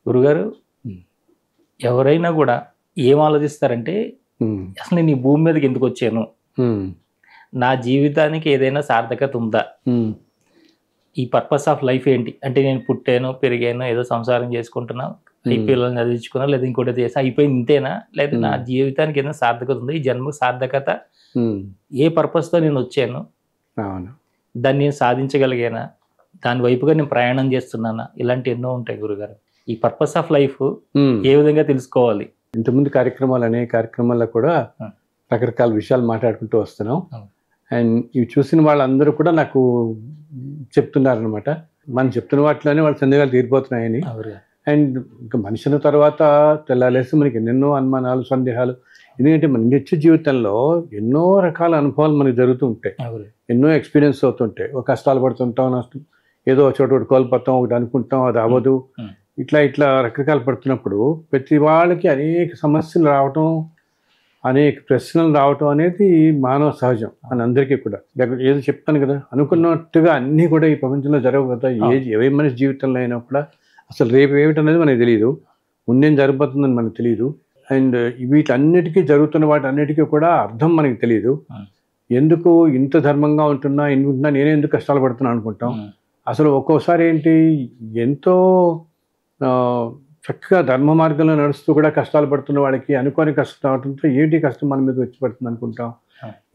గురుగారు హ్మ్. ఎవరైనా కూడా ఏం ఆలోచిస్తారంటే హ్మ్. అసలు నేను ఈ భూమి మీదకి ఎందుకు వచ్చాను, హ్మ్. నా జీవితానికి ఏదైనా సార్థకత ఉందా, హ్మ్. ఈ పర్పస్ ఆఫ్ లైఫ్ ఏంటి అంటే నేను పుట్టాను పెరిగాను ఏదో సంసారం చేసుకుంటున్నాను ఈ పిల్లల్ని చదివించుకున్నా లేదా ఇంకోటి చేసి అయిపోయింది ఇంతేనా, లేదా నా జీవితానికి ఏదైనా సార్థకత ఉందా, ఈ జన్మకు సార్థకత హ్మ్. ఏ పర్పస్తో నేను వచ్చాను, అవును. దాన్ని నేను సాధించగలిగానా, దాని వైపుగా నేను ప్రయాణం చేస్తున్నానా, ఇలాంటి ఎన్నో ఉంటాయి గురుగారు. ఈ పర్పస్ ఆఫ్ లైఫ్ హ్మ్. ఏ విధంగా తెలుసుకోవాలి? ఇంతకుముందు అనేక కార్యక్రమాల్లో కూడా ఆ. రకరకాల విషయాలు మాట్లాడుకుంటూ వస్తున్నాం. ఆ. అండ్ ఇవి చూసిన వాళ్ళందరూ కూడా నాకు చెప్తున్నారనమాట. మనం చెప్తున్న వాటిలోనే వాళ్ళ సందేహాలు తీరిపోతున్నాయని. అవురుగా. అండ్ ఇంకా మనిషిన తర్వాత తెల్లాలేసి మనకి ఎన్నెన్నో అనుమానాలు, సందేహాలు. ఎందుకంటే మన నిత్య జీవితంలో ఎన్నో రకాల అనుభవాలు మనకి జరుగుతూ ఉంటాయి. అవురు. ఎన్నో ఎక్స్పీరియన్స్ అవుతుంటాయి. ఒక కష్టాలు పడుతుంటాం, నష్టం ఏదో చోట ఒకటి కోల్పోతాం, ఒకటి అనుకుంటాం, అది అవ్వదు. ఇట్లా రకరకాలు పడుతున్నప్పుడు ప్రతి వాళ్ళకి అనేక సమస్యలు రావటం, అనేక ప్రశ్నలు రావటం అనేది మానవ సహజం మనందరికీ కూడా. ఏదో చెప్తాను కదా, అనుకున్నట్టుగా అన్నీ కూడా ఈ ప్రపంచంలో జరగవు కదా. ఏ మనిషి జీవితంలో అయినా కూడా అసలు రేపు ఏమిటనేది మనకు తెలియదు, ముందేం జరగబోతుందని మనకు తెలియదు. అండ్ వీటన్నిటికీ జరుగుతున్న వాటన్నిటికీ కూడా అర్థం మనకి తెలియదు. ఎందుకు ఇంత ధర్మంగా ఉంటున్నా నేను ఎందుకు కష్టాలు పడుతున్నా అనుకుంటాం. అసలు ఒక్కోసారి ఏంటి, ఎంతో చక్కగా ధర్మ మార్గంలో నడుస్తూ కూడా కష్టాలు పడుతున్న వాళ్ళకి అనుకోని కష్టం రావడంతో ఏంటి కష్టం మన మీద వచ్చి పడుతుంది అనుకుంటాం.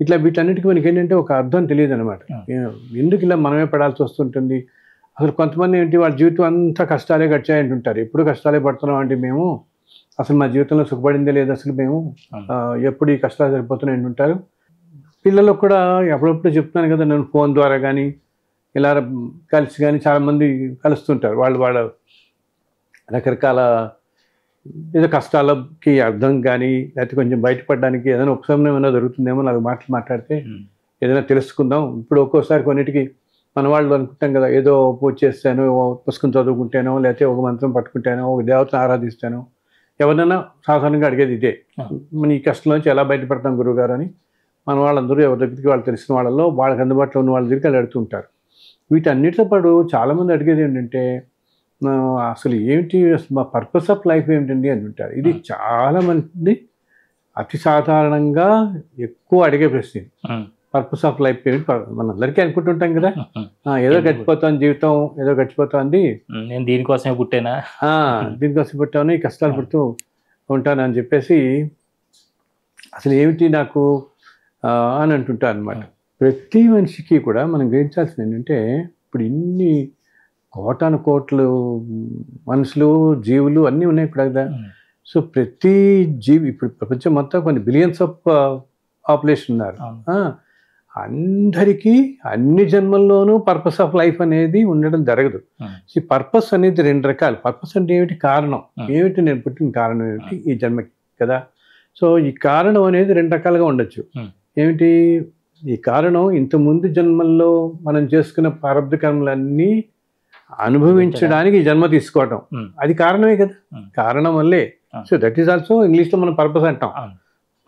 ఇట్లా వీటన్నిటికీ మనకి ఏంటంటే ఒక అర్థం తెలియదు అనమాట. ఎందుకు ఇలా మనమే పడాల్సి వస్తుంటుంది. అసలు కొంతమంది ఏంటి, వాళ్ళ జీవితం అంతా కష్టాలే గడిచాయంటుంటారు. ఎప్పుడు కష్టాలే పడుతున్నాం అంటే మేము అసలు మా జీవితంలో సుఖపడిందే లేదు, అసలు మేము ఎప్పుడు ఈ కష్టాలు సరిపోతున్నాయి అంటుంటారు. పిల్లలకు కూడా అప్పుడప్పుడు చెప్తున్నాను కదా, నేను ఫోన్ ద్వారా కానీ ఇలా కలిసి కానీ చాలామంది కలుస్తుంటారు. వాళ్ళ రకరకాల ఏదో కష్టాలకి అర్థం కానీ లేకపోతే కొంచెం బయటపడడానికి ఏదైనా ఉపశమనం ఏమైనా దొరుకుతుందేమో, నాకు మాట్లాడితే ఏదైనా తెలుసుకుందాం. ఇప్పుడు ఒక్కోసారి కొన్నిటికి మన వాళ్ళు అనుకుంటాం కదా, ఏదో పూజ చేస్తాను, పుస్తకం చదువుకుంటానో, లేకపోతే ఒక మంత్రం పట్టుకుంటానో, ఒక దేవతను ఆరాధిస్తానో, ఎవరినైనా సాధారణంగా అడిగేది ఇదే, మన ఈ కష్టంలోంచి ఎలా బయటపడతాం గురువుగారు అని. మన వాళ్ళందరూ ఎవరి దగ్గరికి వాళ్ళు తెలిసిన వాళ్ళలో వాళ్ళకి అందుబాటులో ఉన్న వాళ్ళ దగ్గరికి అడుగుతుంటారు. వీటన్నిటితో పాటు చాలామంది అడిగేది ఏంటంటే, అసలు ఏమిటి, మా పర్పస్ ఆఫ్ లైఫ్ ఏమిటండి అని ఉంటారు. ఇది చాలామంది అతి సాధారణంగా ఎక్కువ అడిగే ప్రశ్న. పర్పస్ ఆఫ్ లైఫ్ ఏమిటి, మనందరికీ అనుకుంటుంటాం కదా, ఏదో గడిచిపోతాను జీవితం, ఏదో గడిచిపోతుంది, నేను దీనికోసమే పుట్టానా, దీనికోసం పుట్టాను, ఈ కష్టాలు పడుతూ ఉంటాను అని చెప్పేసి అసలు ఏమిటి నాకు అని అంటుంటారు అనమాట. ప్రతి మనిషికి కూడా మనం గ్రహించాల్సింది ఏంటంటే, ఇప్పుడు ఇన్ని కోటాను కోట్లు మనుషులు, జీవులు అన్నీ ఉన్నాయి ఇప్పుడు కదా. సో ప్రతి జీవి, ఇప్పుడు ప్రపంచం మొత్తం కొన్ని బిలియన్స్ ఆఫ్ పాపులేషన్ ఉన్నారు. అందరికీ అన్ని జన్మల్లోనూ పర్పస్ ఆఫ్ లైఫ్ అనేది ఉండడం జరగదు. ఈ పర్పస్ అనేది రెండు రకాలు. పర్పస్ అంటే ఏమిటి, కారణం ఏమిటి, నేను పుట్టిన కారణం ఏమిటి ఈ జన్మకి కదా. సో ఈ కారణం అనేది రెండు రకాలుగా ఉండొచ్చు. ఏమిటి ఈ కారణం, ఇంతకుముందు జన్మల్లో మనం చేసుకున్న ప్రారబ్ధ కర్మలన్నీ అనుభవించడానికి జన్మ తీసుకోవటం, అది కారణమే కదా, కారణం వల్లే. సో దట్ ఈస్ ఆల్సో ఇంగ్లీష్లో మనం పర్పస్ అంటాం,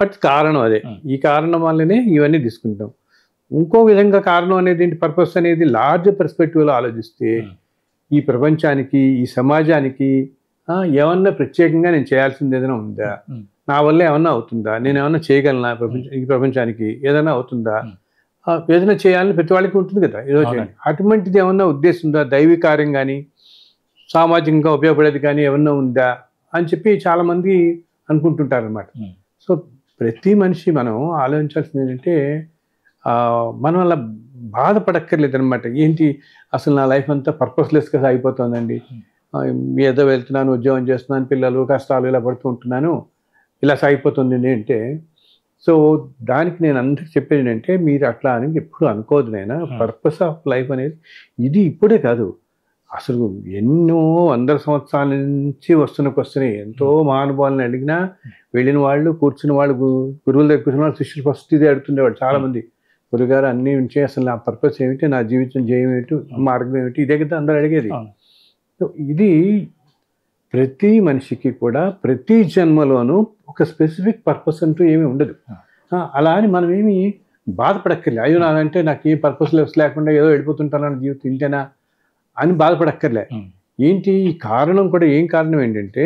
బట్ కారణం అదే. ఈ కారణం వల్లనే ఇవన్నీ తీసుకుంటాం. ఇంకో విధంగా కారణం అనేది ఏంటి, పర్పస్ అనేది లార్జ్ పర్స్పెక్టివ్లో ఆలోచిస్తే ఈ ప్రపంచానికి, ఈ సమాజానికి ఏమన్నా ప్రత్యేకంగా నేను చేయాల్సింది ఏదైనా ఉందా, నా వల్ల ఏమన్నా అవుతుందా, నేను ఏమన్నా చేయగలనా, ఈ ప్రపంచానికి ఏదైనా అవుతుందా, ఏదైనా చేయాలని ప్రతి వాళ్ళకి ఉంటుంది కదా, ఏదో చేయాలి. అటువంటిది ఏమన్నా ఉద్దేశం ఉందా, దైవీ కార్యం కానీ సామాజికంగా ఉపయోగపడేది కానీ ఏమన్నా ఉందా అని చెప్పి చాలామంది అనుకుంటుంటారు అనమాట. సో ప్రతి మనిషి మనం ఆలోచించాల్సింది ఏంటంటే, మనం అలా బాధపడక్కర్లేదు అనమాట. ఏంటి అసలు నా లైఫ్ అంతా పర్పస్లెస్గా సాగిపోతుందండి, ఏదో వెళ్తున్నాను, ఉద్యోగం చేస్తున్నాను, పిల్లలు కష్టాలు ఇలా పడుతూ ఉంటున్నాను, ఇలా సాగిపోతుంది అంటే. సో దానికి నేను అందరికి చెప్పేది ఏంటంటే, మీరు అట్లా అని ఎప్పుడు అనుకోవద్దు నైనా. పర్పస్ ఆఫ్ లైఫ్ అనేది ఇది ఇప్పుడే కాదు, అసలు ఎన్నో వందల సంవత్సరాల నుంచి వస్తున్నాయి. ఎంతో మహానుభావులను అడిగినా, వెళ్ళిన వాళ్ళు, కూర్చున్న వాళ్ళు, గురువుల దగ్గర కూర్చున్న వాళ్ళు, శిష్యులు ఫస్ట్ ఇదే అడుగుతుండేవాడు చాలామంది. గురుగారు అన్నీ ఉంచే అసలు నా పర్పస్ ఏమిటి, నా జీవితం జయం ఏమిటి, మార్గం ఏమిటి, ఇదే కదా అందరూ అడిగేది. సో ఇది ప్రతి మనిషికి కూడా ప్రతి జన్మలోనూ ఒక స్పెసిఫిక్ పర్పస్ అంటూ ఏమీ ఉండదు. అలా అని మనం ఏమి బాధపడక్కర్లే, అయ్యో నాదంటే నాకు ఏ పర్పస్ లేకుండా ఏదో వెళ్ళిపోతుంటాను జీవితం ఇంతేనా అని బాధపడక్కర్లే. ఏంటి ఈ కారణం కూడా ఏం కారణం ఏంటంటే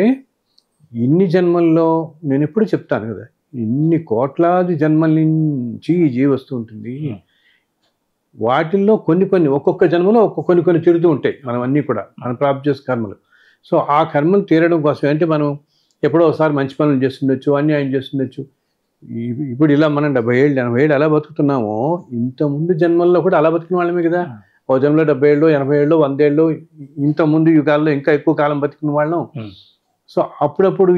ఇన్ని జన్మల్లో నేను ఎప్పుడు చెప్తాను కదా, ఇన్ని కోట్లాది జన్మల నుంచి ఈ జీవి వస్తూ ఉంటుంది. వాటిల్లో కొన్ని ఒక్కొక్క జన్మలో కొన్ని తిరుగుతూ ఉంటాయి మనం అన్నీ కూడా మనం ప్రాప్తి చేసే కర్మలు. సో ఆ కర్మలు తీరడం కోసం అంటే మనం ఎప్పుడో ఒకసారి మంచి పనులు చేస్తుండొచ్చు, అన్యాయం చేస్తుండొచ్చు. ఇప్పుడు ఇలా మనం 70 ఏళ్ళు 80 ఏళ్ళు ఎలా బతుకుతున్నామో ఇంతకుముందు జన్మల్లో కూడా అలా బతికిన వాళ్ళమే కదా. ఓ జన్మలో 70 ఏళ్ళు 80 ఏళ్ళు 100 ఏళ్ళు ఇంతకుముందు యుగాల్లో ఇంకా ఎక్కువ కాలం బతికిన వాళ్ళం. సో అప్పుడప్పుడు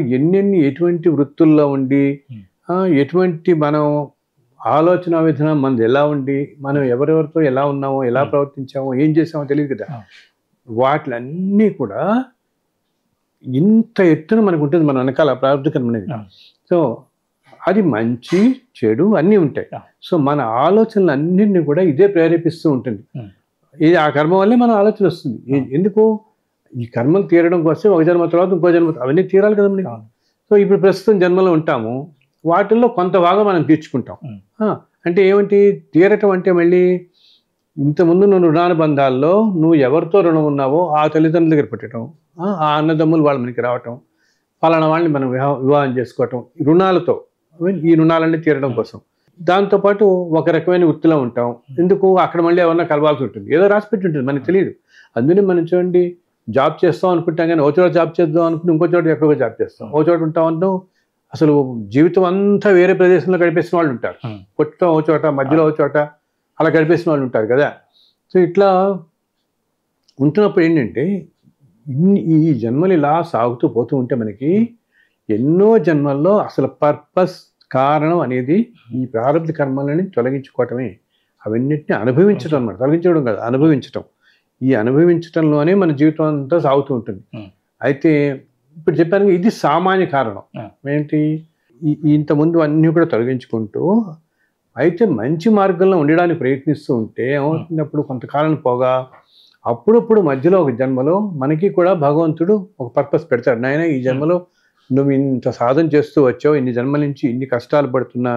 ఎటువంటి వృత్తుల్లో ఉండి ఎటువంటి మనం ఆలోచన విధానం మనది ఎలా ఉండి మనం ఎవరెవరితో ఎలా ఉన్నామో ఎలా ప్రవర్తించామో ఏం చేసామో తెలియదు కదా. వాటిలన్నీ కూడా ఇంత ఎత్తున మనకు ఉంటుంది మన వెనకాల ప్రారంభకరం అనేది. సో అది మంచి చెడు అన్నీ ఉంటాయి. సో మన ఆలోచనలు అన్నింటినీ కూడా ఇదే ప్రేరేపిస్తూ ఉంటుంది. ఇది ఆ కర్మ వల్లే మన ఆలోచన వస్తుంది. ఎందుకు ఈ కర్మలు తీరడం కోసం ఒక జన్మ తర్వాత ఇంకో జన్మ అవన్నీ తీరాలి కదా మనకి. సో ఇప్పుడు ప్రస్తుతం జన్మలో ఉంటాము, వాటిల్లో కొంత భాగం మనం తీర్చుకుంటాం. అంటే ఏమిటి తీరటం అంటే మళ్ళీ ఇంతకుముందు నువ్వు రుణానుబంధాల్లో నువ్వు ఎవరితో రుణం ఉన్నావో ఆ తల్లిదండ్రుల దగ్గర పెట్టడం, ఆ అన్నదమ్ములు వాళ్ళ మనకి రావటం, పలానా వాళ్ళని మనం వివాహం చేసుకోవటం రుణాలతో, ఈ రుణాలన్నీ తీరడం కోసం. దాంతోపాటు ఒక రకమైన వృత్తిలో ఉంటాం. ఎందుకు అక్కడ మళ్ళీ ఎవరన్నా కలవాల్సి ఉంటుంది, ఏదో రాసి పెట్టి ఉంటుంది మనకు తెలియదు. అందుకని మనం చూడండి జాబ్ చేస్తాం అనుకుంటాం కానీ ఓ చోట జాబ్ చేద్దాం అనుకుంటే ఇంకో చోట ఎక్కడో జాబ్ చేస్తాం, ఓ చోట ఉంటాం అంటాం. అసలు జీవితం అంతా వేరే ప్రదేశంలో గడిపేసిన వాళ్ళు ఉంటారు, పుట్టడం ఓ చోట మధ్యలో ఓ చోట అలా గడిపేసిన వాళ్ళు ఉంటారు కదా. సో ఇట్లా ఉంటున్నప్పుడు ఏంటంటే ఈ జన్మలు ఇలా సాగుతూ పోతూ ఉంటే మనకి ఎన్నో జన్మల్లో అసలు పర్పస్ కారణం అనేది ఈ ప్రారంభ కర్మలని తొలగించుకోవటమే, అవన్నిటిని అనుభవించడం అన్నమాట. తొలగించడం కాదు, అనుభవించటం. ఈ అనుభవించటంలోనే మన జీవితం అంతా సాగుతూ ఉంటుంది. అయితే ఇప్పుడు చెప్పాను ఇది సామాన్య కారణం ఏంటి, ఇంతకుముందు అన్నీ కూడా తొలగించుకుంటూ అయితే మంచి మార్గంలో ఉండడానికి ప్రయత్నిస్తూ ఉంటే ఏమవుతున్నప్పుడు కొంతకాలం పోగా అప్పుడప్పుడు మధ్యలో ఒక జన్మలో మనకి కూడా భగవంతుడు ఒక పర్పస్ పెడతాడు. నాయన ఈ జన్మలో నువ్వు ఇంత సాధన చేస్తూ వచ్చావు, ఇన్ని జన్మల నుంచి ఇన్ని కష్టాలు పడుతున్నా,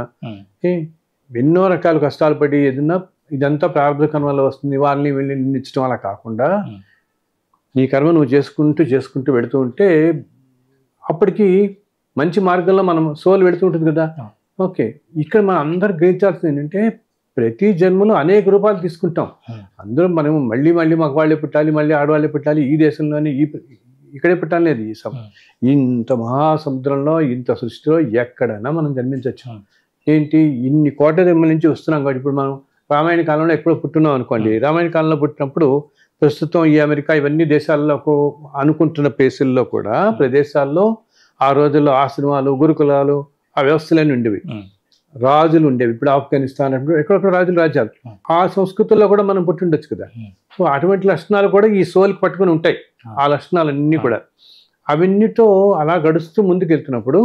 ఎన్నో రకాల కష్టాలు పడి ఏదన్నా ఇదంతా ప్రారంభ కర్మలో వస్తుంది, వాళ్ళని వెళ్ళి నిందించడం అలా కాకుండా నీ కర్మ నువ్వు చేసుకుంటూ వెళుతూ ఉంటే అప్పటికి మంచి మార్గంలో మనం సోల్ వెళుతూ ఉంటుంది కదా. ఓకే, ఇక్కడ మనం అందరు గ్రహించాల్సింది ఏంటంటే ప్రతి జన్మలో అనేక రూపాలు తీసుకుంటాం. అందరం మనం మళ్ళీ మగవాళ్ళే పుట్టాలి, మళ్ళీ ఆడవాళ్ళే పుట్టాలి, ఈ దేశంలోనే ఇక్కడే పుట్టాలి లేదు. ఇంత మహాసముద్రంలో ఇంత సృష్టిలో ఎక్కడైనా మనం జన్మించవచ్చు. ఏంటి ఇన్ని కోట్ల జన్మల నుంచి వస్తున్నాం కాబట్టి ఇప్పుడు మనం రామాయణ కాలంలో ఎక్కడో పుట్టున్నాం అనుకోండి. రామాయణ కాలంలో పుట్టినప్పుడు ప్రస్తుతం ఈ అమెరికా ఇవన్నీ దేశాల్లో అనుకుంటున్న ప్లేసుల్లో కూడా ప్రదేశాల్లో ఆ రోజుల్లో ఆశ్రమాలు గురుకులాలు ఆ వ్యవస్థలన్నీ ఉండేవి, రాజులు ఉండేవి. ఇప్పుడు ఆఫ్ఘనిస్తాన్ అంటే ఎక్కడొక్కడ రాజ్యాలు, ఆ సంస్కృతుల్లో కూడా మనం పుట్టిండొచ్చు కదా. సో అటువంటి లక్షణాలు కూడా ఈ సోల్కి పట్టుకుని ఉంటాయి. ఆ లక్షణాలన్నీ కూడా అవన్నితో అలా గడుస్తూ ముందుకు వెళ్తున్నప్పుడు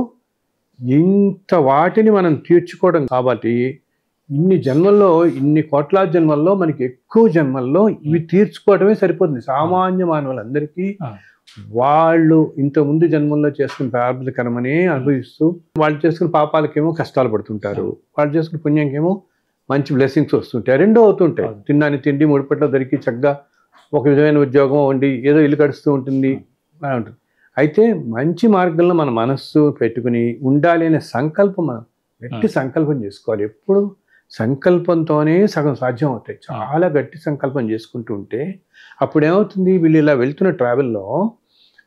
ఇంత వాటిని మనం తీర్చుకోవడం కాబట్టి ఇన్ని జన్మల్లో ఇన్ని కోట్లాది జన్మల్లో మనకి ఎక్కువ జన్మల్లో ఇవి తీర్చుకోవడమే సరిపోతుంది. సామాన్య మానవులందరికీ వాళ్ళు ఇంతకుముందు జన్మల్లో చేసుకున్న ప్రారంభ కర్మనే అనుభవిస్తూ వాళ్ళు చేసుకున్న పాపాలకేమో కష్టాలు పడుతుంటారు, వాళ్ళు చేసుకున్న పుణ్యంకేమో మంచి బ్లెస్సింగ్స్ వస్తుంటాయి. రెండో అవుతుంటాయి. తిన్నాని తిండి ముడిపట్లో దొరికి చక్కగా ఒక విధమైన ఉద్యోగం ఉండి ఏదో ఇల్లు గడుస్తూ ఉంటుంది అని ఉంటుంది. అయితే మంచి మార్గంలో మన మనస్సు పెట్టుకుని ఉండాలి అనే సంకల్పం మనం గట్టి సంకల్పం చేసుకోవాలి. ఎప్పుడు సంకల్పంతోనే సగం సాధ్యం అవుతాయి. చాలా గట్టి సంకల్పం చేసుకుంటూ ఉంటే అప్పుడు ఏమవుతుంది, వీళ్ళు ఇలా వెళ్తున్న ట్రావెల్లో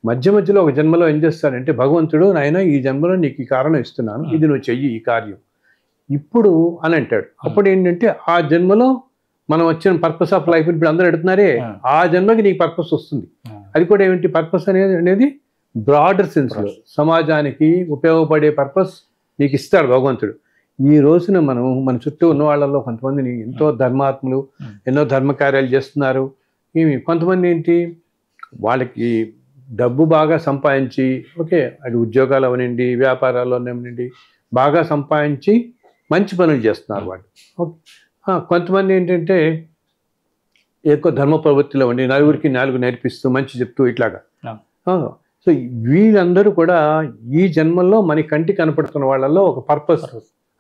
మధ్యలో ఒక జన్మలో ఏం చేస్తారంటే భగవంతుడు నాయన ఈ జన్మలో నీకు ఈ కారణం ఇస్తున్నాను, ఇది నువ్వు చెయ్యి ఈ కార్యం ఇప్పుడు అని అంటాడు. అప్పుడు ఏంటంటే ఆ జన్మలో మనం వచ్చిన పర్పస్ ఆఫ్ లైఫ్ ఇప్పుడు అందరూ అడుగుతున్నారే ఆ జన్మకి నీకు పర్పస్ వస్తుంది. అది కూడా ఏమిటి పర్పస్ అనేది బ్రాడర్ సెన్స్లో సమాజానికి ఉపయోగపడే పర్పస్ నీకు ఇస్తాడు భగవంతుడు. ఈ రోజున మన చుట్టూ ఉన్న వాళ్ళలో కొంతమందిని ఎంతో ధర్మాత్ములు ఎన్నో ధర్మకార్యాలు చేస్తున్నారు. కొంతమంది ఏంటి వాళ్ళకి డబ్బు బాగా సంపాదించి ఓకే అది ఉద్యోగాలు అవనండి వ్యాపారాలు అవనండి బాగా సంపాదించి మంచి పనులు చేస్తున్నారు వాళ్ళు. కొంతమంది ఏంటంటే ఎక్కువ ధర్మ ప్రవృత్తిలో ఉండి నలుగురికి నాలుగు నేర్పిస్తూ మంచి చెప్తూ ఇట్లాగా. సో వీళ్ళందరూ కూడా ఈ జన్మల్లో మన కంటి కనపడుతున్న వాళ్ళల్లో ఒక పర్పస్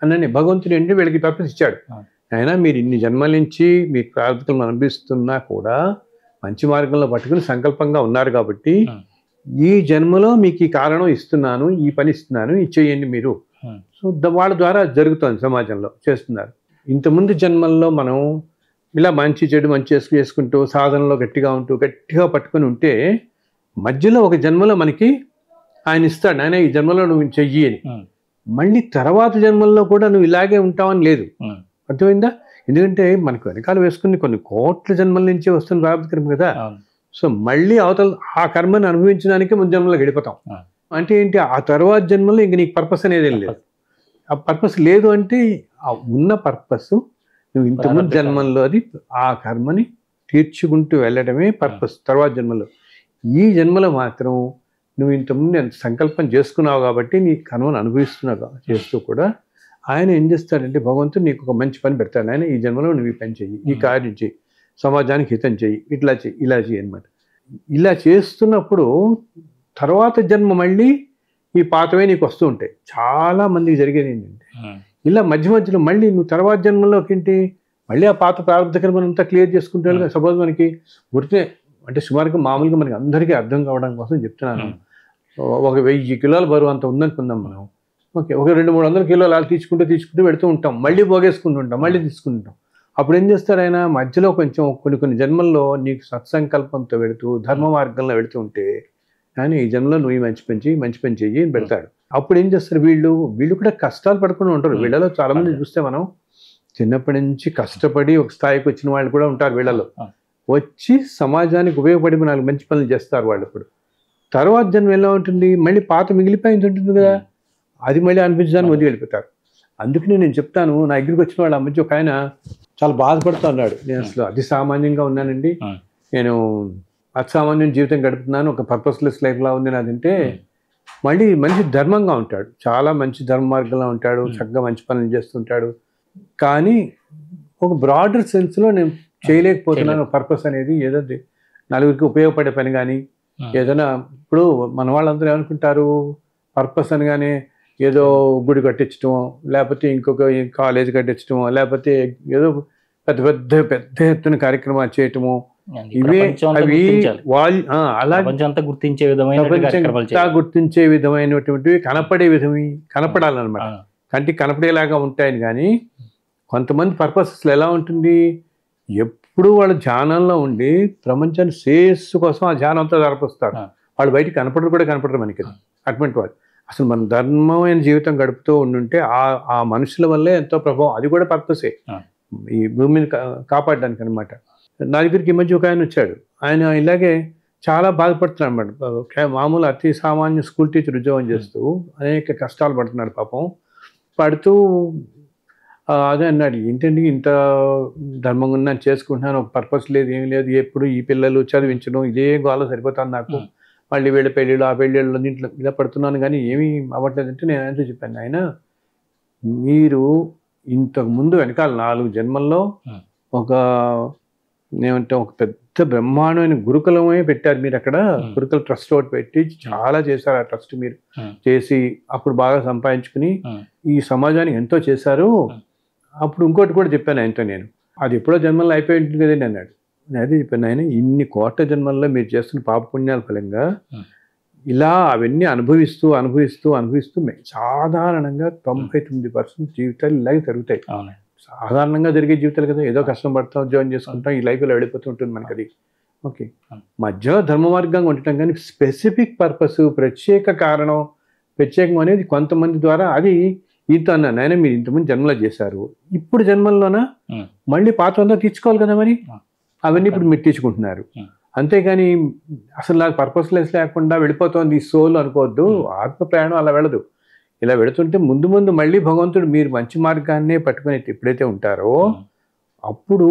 అని భగవంతుడు ఏంటి వీళ్ళకి పర్పస్ ఇచ్చాడు. అయినా మీరు ఇన్ని జన్మల నుంచి మీ ప్రార్థనలు అనిపిస్తున్నా కూడా మంచి మార్గంలో పట్టుకుని సంకల్పంగా ఉన్నారు కాబట్టి Hmm. ఈ జన్మలో మీకు ఈ కారణం ఇస్తున్నాను, ఈ పని ఇస్తున్నాను, ఇది చేయండి మీరు. Hmm. సో వాళ్ళ ద్వారా జరుగుతుంది, సమాజంలో చేస్తున్నారు. ఇంతకుముందు జన్మల్లో మనం ఇలా మంచి చెడు మంచి చేసుకుంటూ సాధనలో గట్టిగా ఉంటూ గట్టిగా పట్టుకొని ఉంటే మధ్యలో ఒక జన్మలో మనకి ఆయన ఇస్తాడు, ఆయన ఈ జన్మలో నువ్వు చెయ్యి అని. Hmm. మళ్ళీ తర్వాత జన్మల్లో కూడా నువ్వు ఇలాగే ఉంటావని లేదు. Hmm. అర్థమైందా? ఎందుకంటే మనకు వెనకాల వేసుకుని కొన్ని కోట్ల జన్మల నుంచి వస్తున్న ప్రారంభ కర్మ కదా. అవును. సో మళ్ళీ అవతల ఆ కర్మను అనుభవించడానికి ముందు జన్మలో గడిపోతాం. అంటే ఏంటి, ఆ తర్వాత జన్మలో ఇంక నీకు పర్పస్ అనేది ఏం లేదు. ఆ పర్పస్ లేదు అంటే ఆ ఉన్న పర్పస్ నువ్వు ఇంతకుముందు జన్మల్లో అది ఆ కర్మని తీర్చుకుంటూ వెళ్ళడమే పర్పస్ తర్వాత జన్మలో. ఈ జన్మలో మాత్రం నువ్వు ఇంతకుముందు ఎంత సంకల్పం చేసుకున్నావు కాబట్టి నీ కర్మను అనుభవిస్తున్నావు చేస్తూ కూడా ఆయన ఏం చేస్తాడంటే భగవంతుడు నీకు ఒక మంచి పని పెడతాడు. ఆయన ఈ జన్మలో నువ్వు ఈ పని చెయ్యి, ఈ కార్యం చెయ్యి, సమాజానికి హితం చెయ్యి, ఇట్లా చెయ్యి, ఇలా చెయ్యి అనమాట. ఇలా చేస్తున్నప్పుడు తర్వాత జన్మ మళ్ళీ ఈ పాతవే నీకు వస్తూ ఉంటాయి. చాలా మందికి జరిగేది ఏంటంటే ఇలా మధ్య మధ్యలో మళ్ళీ నువ్వు తర్వాత జన్మలోకి ఏంటి మళ్ళీ ఆ పాత ప్రారంభ కర్మనంతా క్లియర్ చేసుకుంటే సపోజ్ మనకి గుర్తే అంటే సుమారుగా మామూలుగా మనకి అందరికీ అర్థం కావడం కోసం చెప్తున్నాను. ఒక 1000 కిలోల బరువు అంత ఉందనుకుందాం మనం. ఓకే, ఒక 200-300 కిలోలు అలా తీసుకుంటూ పెడుతూ ఉంటాం, మళ్ళీ పోగేసుకుంటూ ఉంటాం, మళ్ళీ తీసుకుంటాం. అప్పుడు ఏం చేస్తాడు ఆయన మధ్యలో కొంచెం కొన్ని జన్మల్లో నీకు సత్సంకల్పంతో వెళుతూ ధర్మ మార్గంలో వెళుతూ ఉంటే కానీ ఈ జన్మలో నువ్వు మంచి పని చెయ్యి అని పెడతాడు. అప్పుడు ఏం చేస్తారు వీళ్ళు కూడా కష్టాలు పడుకుని ఉంటారు. వీళ్ళలో చాలా మంది చూస్తే మనం చిన్నప్పటి నుంచి కష్టపడి ఒక స్థాయికి వచ్చిన వాళ్ళు కూడా ఉంటారు. వీళ్ళలో వచ్చి సమాజానికి ఉపయోగపడి 4 మంచి పనులు చేస్తారు వాళ్ళు. ఇప్పుడు తర్వాత జన్మ ఎలా ఉంటుంది, మళ్ళీ పాత మిగిలిపోయింది ఉంటుంది కదా, అది మళ్ళీ అనిపించడానికి ముందుకు వెళ్ళిపోతారు. అందుకని నేను చెప్తాను, నా దగ్గరికి వచ్చిన వాళ్ళ మధ్య ఒక ఆయన చాలా బాధపడుతూ ఉన్నాడు. నేను అసలు అతి సామాన్యంగా ఉన్నానండి, నేను అసామాన్యం జీవితం గడుపుతున్నాను, ఒక పర్పస్లెస్ లైఫ్లా ఉంది నాదంటే. మళ్ళీ మనిషి ధర్మంగా ఉంటాడు, చాలా మంచి ధర్మ మార్గంలో ఉంటాడు, చక్కగా మంచి పనులు చేస్తుంటాడు. కానీ ఒక బ్రాడర్ సెన్స్లో నేను చేయలేకపోతున్నాను పర్పస్ అనేది, ఏదో నలుగురికి ఉపయోగపడే పని కానీ ఏదైనా. ఇప్పుడు మన వాళ్ళందరూ ఏమనుకుంటారు, పర్పస్ అనగానే ఏదో గుడి కట్టించడమో, లేకపోతే ఇంకొక కాలేజ్ కట్టించడమో, లేకపోతే ఏదో పెద్ద ఎత్తున కార్యక్రమాలు చేయటము, ఇవే అవి వాళ్ళు అలా గుర్తించే విధమైనటువంటివి కనపడాలన్నమాట, కంటికి కనపడేలాగా ఉంటాయని. కానీ కొంతమంది పర్పస్ ఎలా ఉంటుంది, ఎప్పుడు వాళ్ళు ధ్యానంలో ఉండి ప్రపంచాన్ని శ్రేయస్సు కోసం ఆ ధ్యానంతో జరపొస్తారు. వాళ్ళు బయటికి కనపడరు మనకి. అటువంటి వాళ్ళు అసలు మన ధర్మమైన జీవితం గడుపుతూ ఉండుంటే ఆ మనుషుల వల్లే ఎంతో ప్రభావం, అది కూడా పర్పసే ఈ భూమిని కాపాడడానికి అనమాట. నా దగ్గరికి ఈ మధ్య ఒక ఆయన వచ్చాడు, ఆయన ఇలాగే చాలా బాధపడుతున్నాడు అనమాట. మామూలు అతి సామాన్య స్కూల్ టీచర్ ఉద్యోగం చేస్తూ అనేక కష్టాలు పడుతున్నాడు పాపం. పడుతూ అదే అన్నాడు, ఏంటండి ఇంత ధర్మంగా ఉన్నాను, చేసుకుంటున్నాను, ఒక పర్పస్ లేదు, ఏం లేదు, ఎప్పుడు ఈ పిల్లలు చదివించడం ఇదే గోల సరిపోతాను నాకు, మళ్ళీ వీళ్ళ పెళ్ళిళ్ళు ఆ పెళ్ళిళ్ళు దీంట్లో ఇలా పడుతున్నాను కానీ ఏమీ అవ్వట్లేదంటే నేను ఆయనతో చెప్పాను, ఆయన మీరు ఇంతకుముందు వెనకాల 4 జన్మల్లో ఒక పెద్ద బ్రహ్మాండమైన గురుకులమే పెట్టారు మీరు. అక్కడ గురుకుల ట్రస్ట్ ఒకటి పెట్టి చాలా చేశారు. ఆ ట్రస్ట్ మీరు చేసి అప్పుడు బాగా సంపాదించుకుని ఈ సమాజానికి ఎంతో చేశారు. అప్పుడు ఇంకోటి కూడా చెప్పాను ఆయనతో, నేను అది ఎప్పుడో జన్మల్లో అయిపోయి ఉంటుంది కదండి అన్నాడు. నేను అదే చెప్పాను, ఆయన ఇన్ని కోట్ల జన్మల్లో మీరు చేస్తున్న పాపపుణ్యాల ఫలంగా ఇలా అవన్నీ అనుభవిస్తూ సాధారణంగా 99% జీవితాలు ఇలాగే జరుగుతాయి. సాధారణంగా జరిగే జీవితాలు కదా, ఏదో కష్టం పడతాం, ఉద్యోగం చేసుకుంటాం, ఈ లైఫ్లో వెళ్ళిపోతూ ఉంటుంది మనకి అది. ఓకే, మధ్యలో ధర్మ మార్గంగా ఉండటం కానీ స్పెసిఫిక్ పర్పస్, ప్రత్యేక కారణం, ప్రత్యేకం అనేది కొంతమంది ద్వారా అది ఈతో అన్నాను, ఆయన మీరు ఇంతమంది జన్మలో చేశారు, ఇప్పుడు జన్మల్లోన మళ్ళీ పాత్రంతా తీర్చుకోవాలి కదా, మరి అవన్నీ ఇప్పుడు మీరు తీర్చుకుంటున్నారు. అంతేగాని అసలు నాకు పర్పస్లెస్ లేకుండా వెళ్ళిపోతుంది ఈ సోల్ అనుకోవద్దు. ఆత్మ ప్రయాణం అలా వెళ్ళదు. ఇలా వెళుతుంటే ముందు మళ్ళీ భగవంతుడు మీరు మంచి మార్గాన్నే పట్టుకుని ఎప్పుడైతే ఉంటారో అప్పుడు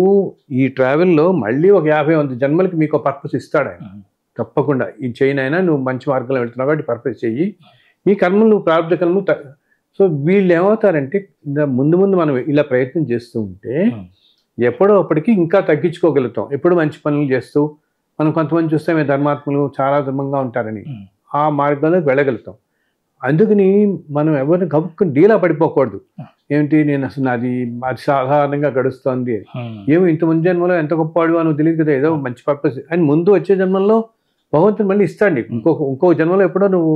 ఈ ట్రావెల్లో మళ్ళీ ఒక 50-100 జన్మలకి మీకు పర్పస్ ఇస్తాడు ఆయన తప్పకుండా. ఈ చైన్ నువ్వు మంచి మార్గంలో వెళ్తున్నావు కాబట్టి పర్పస్ చెయ్యి, ఈ కర్మలు నువ్వు ప్రారంభ కర్మలు. సో వీళ్ళు ఏమవుతారంటే ముందు మనం ఇలా ప్రయత్నం చేస్తూ ఉంటే ఎప్పుడో అప్పటికి ఇంకా తగ్గించుకోగలుగుతాం. ఎప్పుడు మంచి పనులు చేస్తూ మనం కొంతమంది చూస్తే మేము ధర్మాత్ములు చాలా ధర్మంగా ఉంటారని ఆ మార్గంలోకి వెళ్ళగలుగుతాం. అందుకని మనం ఎవరిని గబుక్కుని డీలా పడిపోకూడదు. ఏమిటి నేను అసలు అది సాధారణంగా గడుస్తుంది, ఏమో ఇంత ముందు జన్మలో ఎంత గొప్పవాడు అని తెలియదు కదా, ఏదో మంచి పర్పస్ అని ముందు వచ్చే జన్మల్లో భగవంతుడు మళ్ళీ ఇస్తాడు నీకు. ఇంకో జన్మలో ఎప్పుడో నువ్వు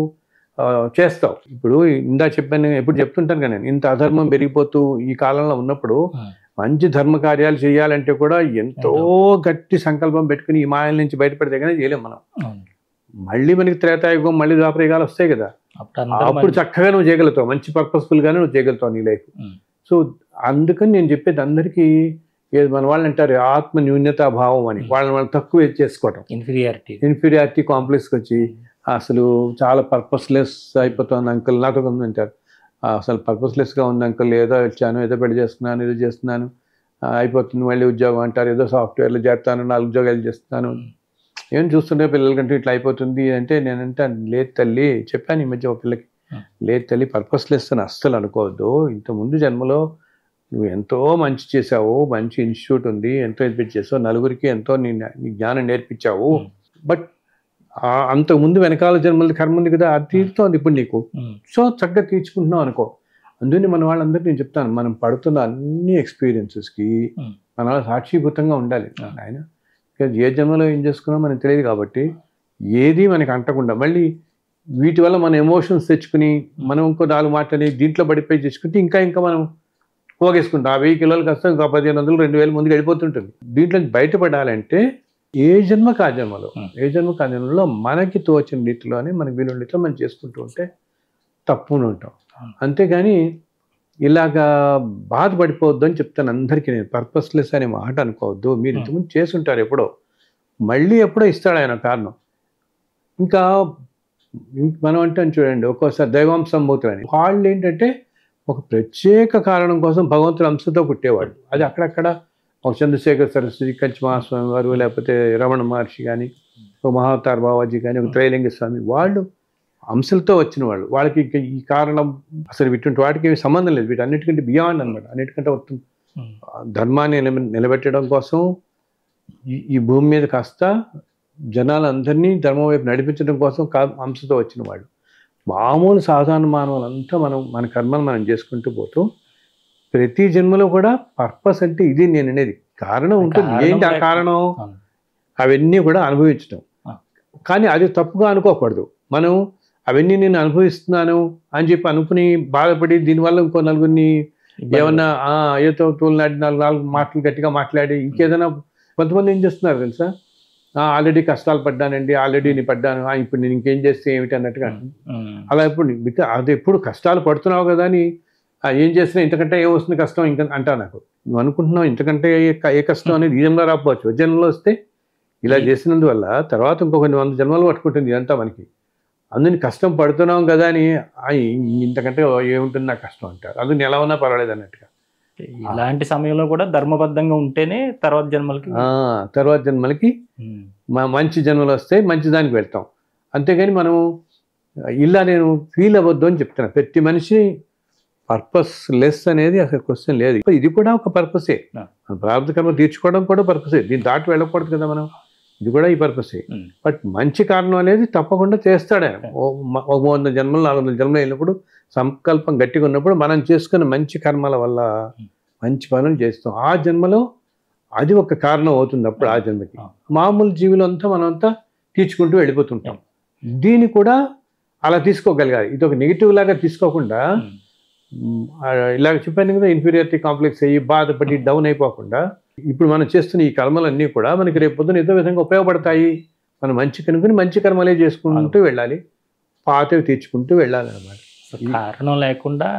చేస్తావు. ఇప్పుడు ఇందా చెప్పాను, ఎప్పుడు చెప్తుంటాను కదా నేను, ఇంత అధర్మం పెరిగిపోతూ ఈ కాలంలో ఉన్నప్పుడు మంచి ధర్మ కార్యాలు చేయాలంటే కూడా ఎంతో గట్టి సంకల్పం పెట్టుకుని ఈ మాయల నుంచి బయటపడితే కానీ చేయలేం మనం. మళ్ళీ మనకి త్రేతాయుగం మళ్ళీ ద్వాపరయుగాలు వస్తాయి కదా, అప్పుడు చక్కగా నువ్వు చేయగలుగుతావు, మంచి పర్పస్ఫుల్ గానే నువ్వు చేయగలుగుతావు నీ లైఫ్. సో అందుకని నేను చెప్పేది అందరికీ, మన వాళ్ళు అంటారు ఆత్మ న్యూన్యతాభావం అని, వాళ్ళని తక్కువ చేసుకోవటం, ఇన్ఫీరియారిటీ కాంప్లెక్స్కి వచ్చి అసలు చాలా పర్పస్లెస్ అయిపోతుంది అంకుల్. నాతో కొంతమంది అంటారు అసలు పర్పస్లెస్గా ఉంది అంకుల్, ఏదో వచ్చాను, ఏదో పెళ్లి చేస్తున్నాను, ఏదో చేస్తున్నాను, అయిపోతుంది మళ్ళీ ఉద్యోగం అంటారు, ఏదో సాఫ్ట్వేర్లో చేస్తాను, 4 ఉద్యోగాలు చేస్తున్నాను, ఏం చూస్తుంటే పిల్లలకంటే ఇట్లా అయిపోతుంది అంటే నేనంటే లేదు తల్లి, చెప్పాను ఈ మధ్య ఒక పిల్లకి, లేదు తల్లి పర్పస్లెస్ అని అస్సలు అనుకోవద్దు. ఇంతకుముందు జన్మలో నువ్వు ఎంతో మంచి చేసావు, మంచి ఇన్స్టిట్యూట్ ఉంది, ఎంతో ఎడ్యుకేట్ చేసావు, నలుగురికి ఎంతో నీ జ్ఞానం నేర్పించావు, బట్ అంతకుముందు వెనకాల జన్మల కర్మ ఉంది కదా, అది తీరుతోంది ఇప్పుడు నీకు, సో చక్కగా తీర్చుకుంటున్నావు అనుకో. అందుకని మన వాళ్ళందరికీ నేను చెప్తాను, మనం పడుతున్న అన్ని ఎక్స్పీరియన్సెస్కి మన సాక్షిభూతంగా ఉండాలి. ఆయన ఏ జన్మలో ఏం చేసుకున్నా మనకు తెలియదు కాబట్టి ఏది మనకి అంటకుండా మళ్ళీ వీటి వల్ల మన ఎమోషన్స్ తెచ్చుకుని మనం ఇంకో 4 మాటని దీంట్లో పడిపోయి తెచ్చుకుంటే ఇంకా మనం పోగేసుకుంటాం. ఆ 1000 కిలోలు కష్టం ఇంకా 1500 2000 ముందుకు వెళ్ళిపోతుంటుంది. దీంట్లో బయటపడాలంటే ఏ జన్మకు ఆ జన్మలో మనకి తోచిన రీతిలోనే మనకి వీలున్న రీతిలో మనం చేసుకుంటూ ఉంటే తప్పును ఉంటాం. అంతేగాని ఇలాగా బాధపడిపోవద్దు అని చెప్తాను అందరికీ నేను. పర్పస్లెస్ అనే మాట అనుకోవద్దు. మీరు ఇంతకుముందు చేసుంటారు ఎప్పుడో, మళ్ళీ ఎప్పుడో ఇస్తాడు ఆయన కారణం. ఇంకా మనం అంటాం చూడండి, ఒక్కోసారి దైవాంశంభూతులని వాళ్ళు ఏంటంటే ఒక ప్రత్యేక కారణం కోసం భగవంతుడు అంశతో పుట్టేవాడు. అది అక్కడక్కడ ఒక చంద్రశేఖర్ సరస్వతి, కంచి మహాస్వామి వారు, లేకపోతే రమణ మహర్షి కానీ, ఒక మహావతార్ బాబాజీ కానీ, ఒక త్రైలింగ స్వామి, వాళ్ళు అంశలతో వచ్చిన వాళ్ళు. వాళ్ళకి ఈ కారణం అసలు ఇటువంటి వాటికి ఏమి సంబంధం లేదు, వీటన్నిటికంటే బియాండ్ అనమాట. అన్నిటికంటే ధర్మాన్ని నిలబెట్టడం కోసం ఈ భూమి మీద కాస్త జనాలందరినీ ధర్మం వైపు నడిపించడం కోసం అంశతో వచ్చిన వాళ్ళు. మామూలు సాధారణ మానవులంతా మన కర్మను మనం చేసుకుంటూ పోతూ ప్రతి జన్మలో కూడా పర్పస్ అంటే ఇది నేను అనేది కారణం ఉంటుంది. ఏంటి ఆ కారణం? అవన్నీ కూడా అనుభవించడం. కానీ అది తప్పుగా అనుకోకూడదు. మనం అవన్నీ నేను అనుభవిస్తున్నాను అని చెప్పి అనుకుని బాధపడి దీనివల్ల ఇంకో నలుగురిని ఏమన్నా ఏదో తోలినాడి 4 మాటలు గట్టిగా మాట్లాడి ఇంకేదైనా. కొంతమంది ఏం చేస్తున్నారు తెలుసా, ఆల్రెడీ కష్టాలు పడ్డానండి, ఆల్రెడీ నేను పడ్డాను, ఇప్పుడు నేను ఇంకేం చేస్తే ఏమిటి అన్నట్టుగా. అలా ఎప్పుడు అది ఎప్పుడు కష్టాలు పడుతున్నావు కదా అని ఏం చేసినా ఇంతకంటే ఏ వస్తుంది కష్టం ఇంకా అంటా. నాకు నువ్వు అనుకుంటున్నావు ఇంతకంటే ఏ కష్టం అనేది ఈ జన్మలో రాకపోవచ్చు, జన్మలో వస్తే ఇలా చేసినందువల్ల తర్వాత ఇంకొన్ని 100 జన్మలు పట్టుకుంటుంది ఇదంతా మనకి. అందుకని కష్టం పడుతున్నాం కదా అని ఇంతకంటే ఏముంటుంది నాకు కష్టం అంటారు. అందుకని ఎలా ఉన్నా పర్వాలేదు అన్నట్టుగా. ఇలాంటి సమయంలో కూడా ధర్మబద్ధంగా ఉంటేనే తర్వాత జన్మలకి మంచి జన్మలు వస్తే మంచి దానికి వెళ్తాం. అంతేగాని మనం ఇలా నేను ఫీల్ అవ్వద్దు అని చెప్తాను. ప్రతి మనిషి పర్పస్ లెస్ అనేది అసలు క్వశ్చన్ లేదు. ఇది కూడా ఒక పర్పసే, ప్రారంభ కర్మ తీర్చుకోవడం కూడా పర్పసే. దీన్ని దాటి వెళ్ళకూడదు కదా మనం, ఇది కూడా ఈ పర్పసే. బట్ మంచి కారణం అనేది తప్పకుండా చేస్తాడు ఆయన. 100 జన్మలు 400 జన్మలు అయినప్పుడు సంకల్పం గట్టిగా ఉన్నప్పుడు మనం చేసుకున్న మంచి కర్మల వల్ల మంచి పనులు చేస్తాం. ఆ జన్మలో అది ఒక కారణం అవుతుంది. అప్పుడు ఆ జన్మకి మామూలు జీవులంతా మనమంతా తీర్చుకుంటూ వెళ్ళిపోతుంటాం. దీన్ని కూడా అలా తీసుకోగలగాలి. ఇది ఒక నెగిటివ్ లాగా తీసుకోకుండా, ఇలాగ చెప్పాను కదా, ఇన్ఫీరియారిటీ కాంప్లెక్స్ అయ్యి బాధపడి డౌన్ అయిపోకుండా ఇప్పుడు మనం చేస్తున్న ఈ కర్మలన్నీ కూడా మనకి రేపు పొద్దున ఏదో విధంగా ఉపయోగపడతాయి. మనం మంచి కనుకొని మంచి కర్మలే చేసుకుంటూ వెళ్ళాలి, పాతవి తీర్చుకుంటూ వెళ్ళాలి అన్నమాట. కారణం లేకుండా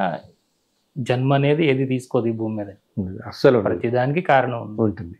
జన్మ అనేది ఏది తీసుకోదు ఈ భూమి మీద, అస్సలు ప్రతిదానికి కారణం ఉంటుంది.